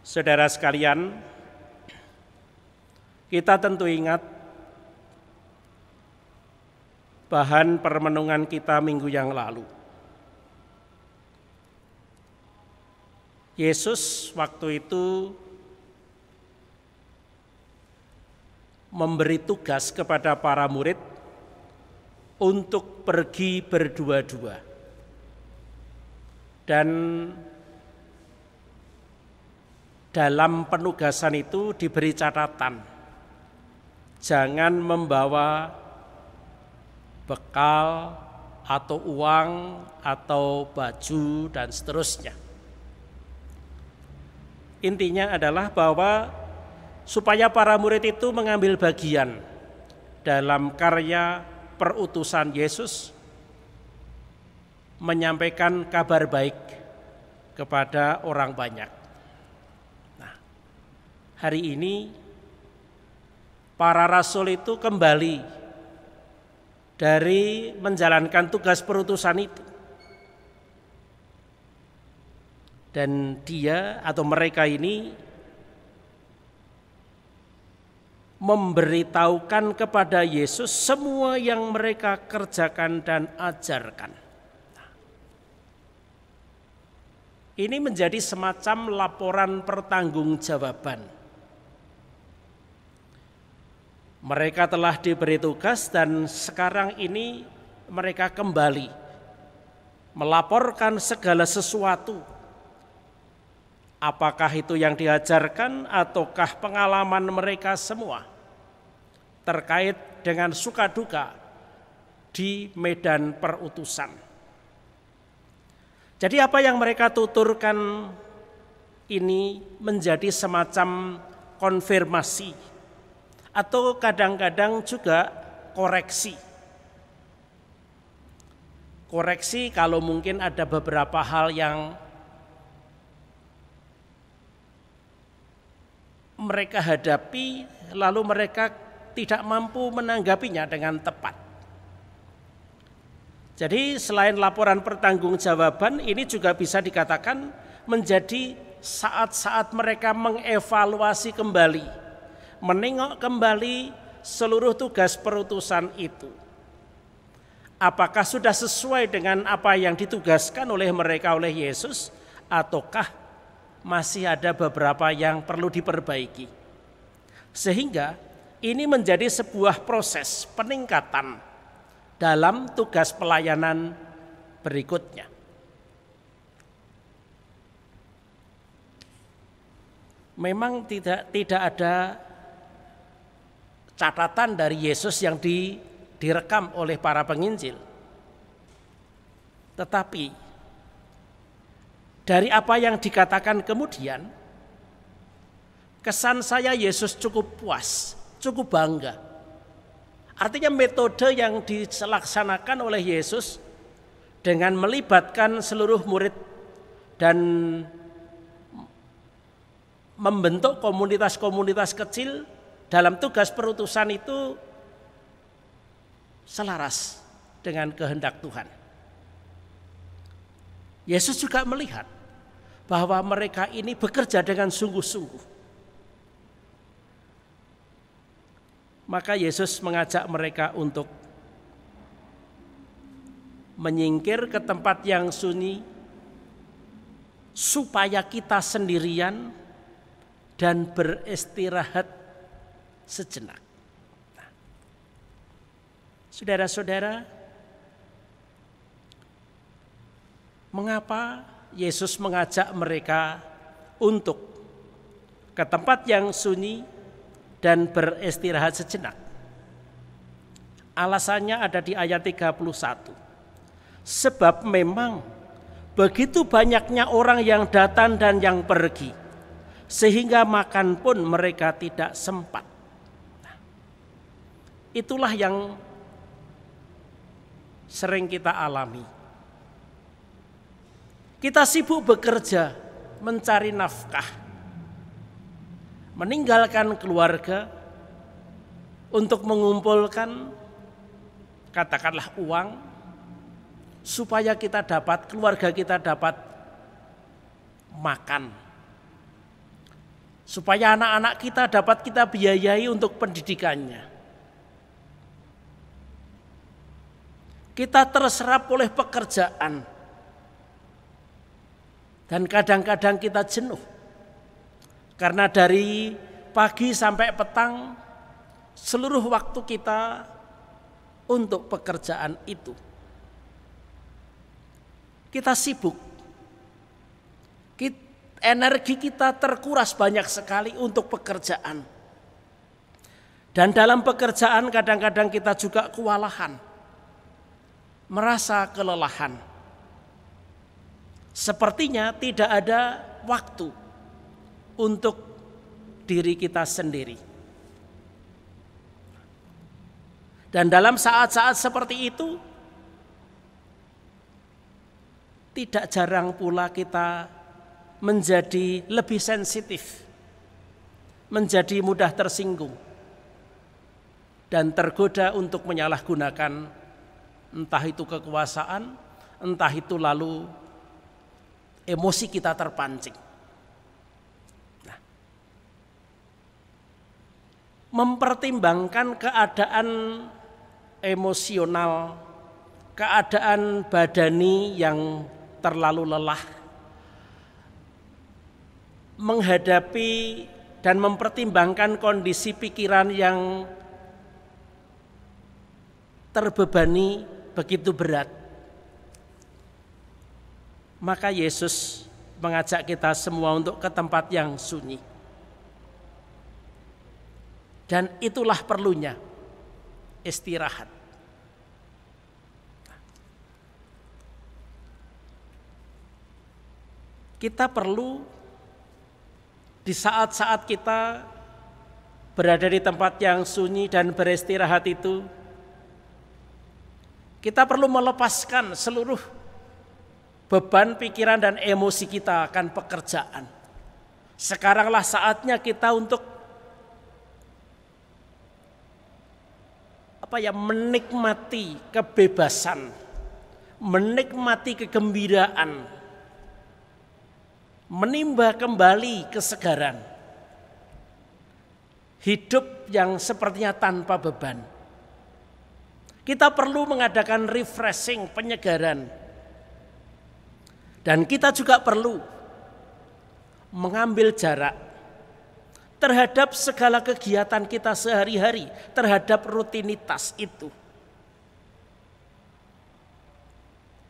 Saudara sekalian, kita tentu ingat bahan permenungan kita minggu yang lalu. Yesus waktu itu memberi tugas kepada para murid untuk pergi berdua-dua. Dan dalam penugasan itu diberi catatan, jangan membawa bekal atau uang atau baju dan seterusnya. Intinya adalah bahwa supaya para murid itu mengambil bagian dalam karya perutusan Yesus, menyampaikan kabar baik kepada orang banyak. Hari ini para rasul itu kembali dari menjalankan tugas perutusan itu. Dan dia atau mereka ini memberitahukan kepada Yesus semua yang mereka kerjakan dan ajarkan. Ini menjadi semacam laporan pertanggungjawaban. Mereka telah diberi tugas dan sekarang ini mereka kembali melaporkan segala sesuatu. Apakah itu yang diajarkan ataukah pengalaman mereka semua terkait dengan suka duka di medan perutusan. Jadi apa yang mereka tuturkan ini menjadi semacam konfirmasi atau kadang-kadang juga koreksi. Koreksi kalau mungkin ada beberapa hal yang mereka hadapi lalu mereka tidak mampu menanggapinya dengan tepat. Jadi selain laporan pertanggungjawaban, ini juga bisa dikatakan menjadi saat-saat mereka mengevaluasi kembali, menengok kembali seluruh tugas perutusan itu. Apakah sudah sesuai dengan apa yang ditugaskan oleh mereka oleh Yesus, ataukah masih ada beberapa yang perlu diperbaiki. Sehingga ini menjadi sebuah proses peningkatan dalam tugas pelayanan berikutnya. Memang tidak ada catatan dari Yesus yang direkam oleh para penginjil. Tetapi dari apa yang dikatakan kemudian, kesan saya Yesus cukup puas, cukup bangga. Artinya metode yang dilaksanakan oleh Yesus dengan melibatkan seluruh murid dan membentuk komunitas-komunitas kecil dalam tugas perutusan itu selaras dengan kehendak Tuhan. Yesus juga melihat bahwa mereka ini bekerja dengan sungguh-sungguh. Maka Yesus mengajak mereka untuk menyingkir ke tempat yang sunyi supaya kita sendirian dan beristirahat sejenak. Nah, saudara-saudara, mengapa Yesus mengajak mereka untuk ke tempat yang sunyi dan beristirahat sejenak? Alasannya ada di ayat 31. Sebab memang begitu banyaknya orang yang datang dan yang pergi, sehingga makan pun mereka tidak sempat. Nah, itulah yang sering kita alami. Kita sibuk bekerja, mencari nafkah, meninggalkan keluarga untuk mengumpulkan katakanlah uang supaya kita dapat, keluarga kita dapat makan. supaya anak-anak kita dapat kita biayai untuk pendidikannya. Kita terserap oleh pekerjaan dan kadang-kadang kita jenuh karena dari pagi sampai petang seluruh waktu kita untuk pekerjaan itu. Kita sibuk. Energi kita terkuras banyak sekali untuk pekerjaan. Dan dalam pekerjaan kadang-kadang kita juga kewalahan. Merasa kelelahan. Sepertinya tidak ada waktu untuk diri kita sendiri. Dan dalam saat-saat seperti itu, tidak jarang pula kita menjadi lebih sensitif, menjadi mudah tersinggung, dan tergoda untuk menyalahgunakan entah itu kekuasaan, entah itu lalu emosi kita terpancing. Nah, mempertimbangkan keadaan emosional, keadaan badani yang terlalu lelah, menghadapi dan mempertimbangkan kondisi pikiran yang terbebani begitu berat, maka Yesus mengajak kita semua untuk ke tempat yang sunyi. Dan itulah perlunya istirahat. Kita perlu di saat-saat kita berada di tempat yang sunyi dan beristirahat itu, kita perlu melepaskan seluruh beban pikiran dan emosi kita akan pekerjaan. Sekaranglah saatnya kita untuk menikmati kebebasan, menikmati kegembiraan, menimba kembali kesegaran, hidup yang sepertinya tanpa beban. Kita perlu mengadakan refreshing, penyegaran. Dan kita juga perlu mengambil jarak terhadap segala kegiatan kita sehari-hari, terhadap rutinitas itu.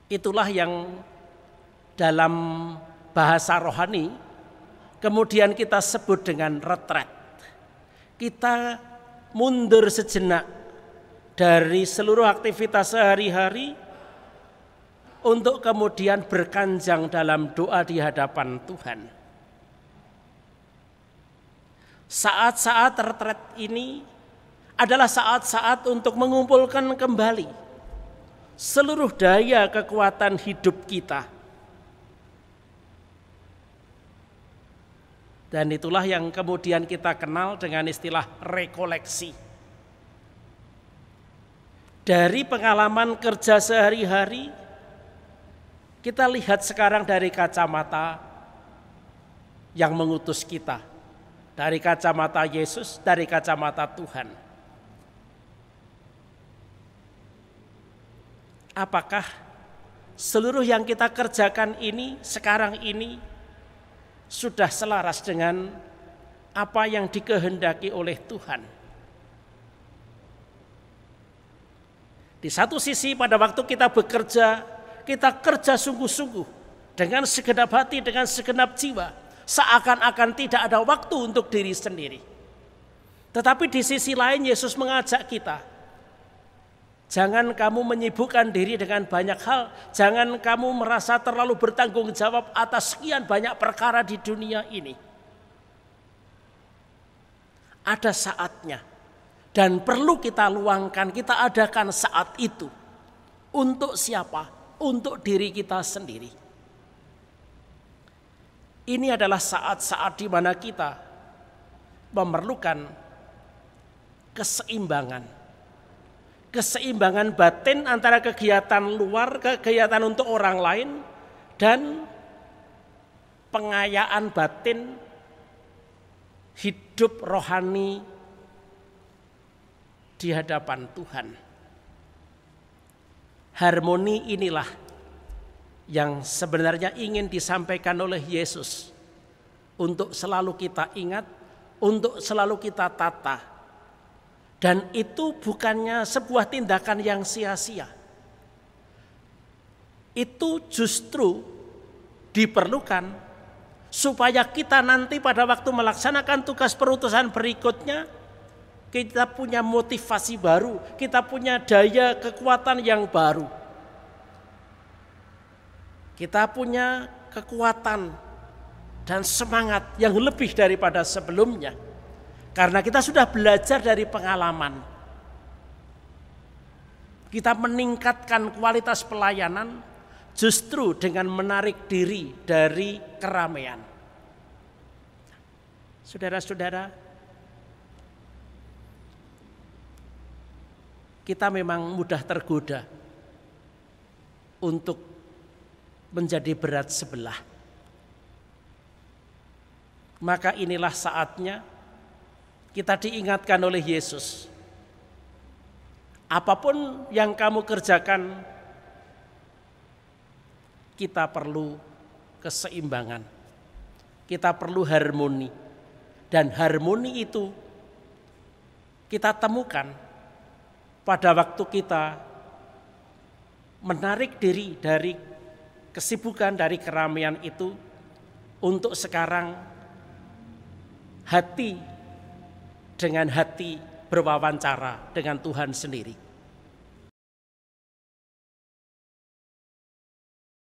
Itulah yang dalam bahasa rohani kemudian kita sebut dengan retret. Kita mundur sejenak dari seluruh aktivitas sehari-hari untuk kemudian berkanjang dalam doa di hadapan Tuhan. Saat-saat retret ini adalah saat-saat untuk mengumpulkan kembali seluruh daya kekuatan hidup kita. Dan itulah yang kemudian kita kenal dengan istilah rekoleksi. Dari pengalaman kerja sehari-hari, kita lihat sekarang dari kacamata yang mengutus kita. Dari kacamata Yesus, dari kacamata Tuhan. Apakah seluruh yang kita kerjakan ini, sekarang ini, sudah selaras dengan apa yang dikehendaki oleh Tuhan? Di satu sisi pada waktu kita bekerja, kita kerja sungguh-sungguh dengan segenap hati, dengan segenap jiwa, seakan-akan tidak ada waktu untuk diri sendiri. Tetapi di sisi lain Yesus mengajak kita, jangan kamu menyibukkan diri dengan banyak hal. Jangan kamu merasa terlalu bertanggung jawab atas sekian banyak perkara di dunia ini. Ada saatnya dan perlu kita luangkan, kita adakan saat itu. Untuk siapa? Untuk diri kita sendiri. Ini adalah saat-saat di mana kita memerlukan keseimbangan. Keseimbangan batin antara kegiatan luar, kegiatan untuk orang lain, dan pengayaan batin hidup rohani di hadapan Tuhan. Harmoni inilah yang sebenarnya ingin disampaikan oleh Yesus untuk selalu kita ingat, untuk selalu kita tata. Dan itu bukannya sebuah tindakan yang sia-sia. Itu justru diperlukan supaya kita nanti pada waktu melaksanakan tugas perutusan berikutnya, kita punya motivasi baru, kita punya daya kekuatan yang baru. Kita punya kekuatan dan semangat yang lebih daripada sebelumnya. Karena kita sudah belajar dari pengalaman. Kita meningkatkan kualitas pelayanan justru dengan menarik diri dari keramaian. Saudara-saudara, kita memang mudah tergoda untuk menjadi berat sebelah. Maka inilah saatnya kita diingatkan oleh Yesus. Apapun yang kamu kerjakan, kita perlu keseimbangan. Kita perlu harmoni. Dan harmoni itu kita temukan pada waktu kita menarik diri dari kesibukan, dari keramaian itu, untuk sekarang hati dengan hati berwawancara dengan Tuhan sendiri.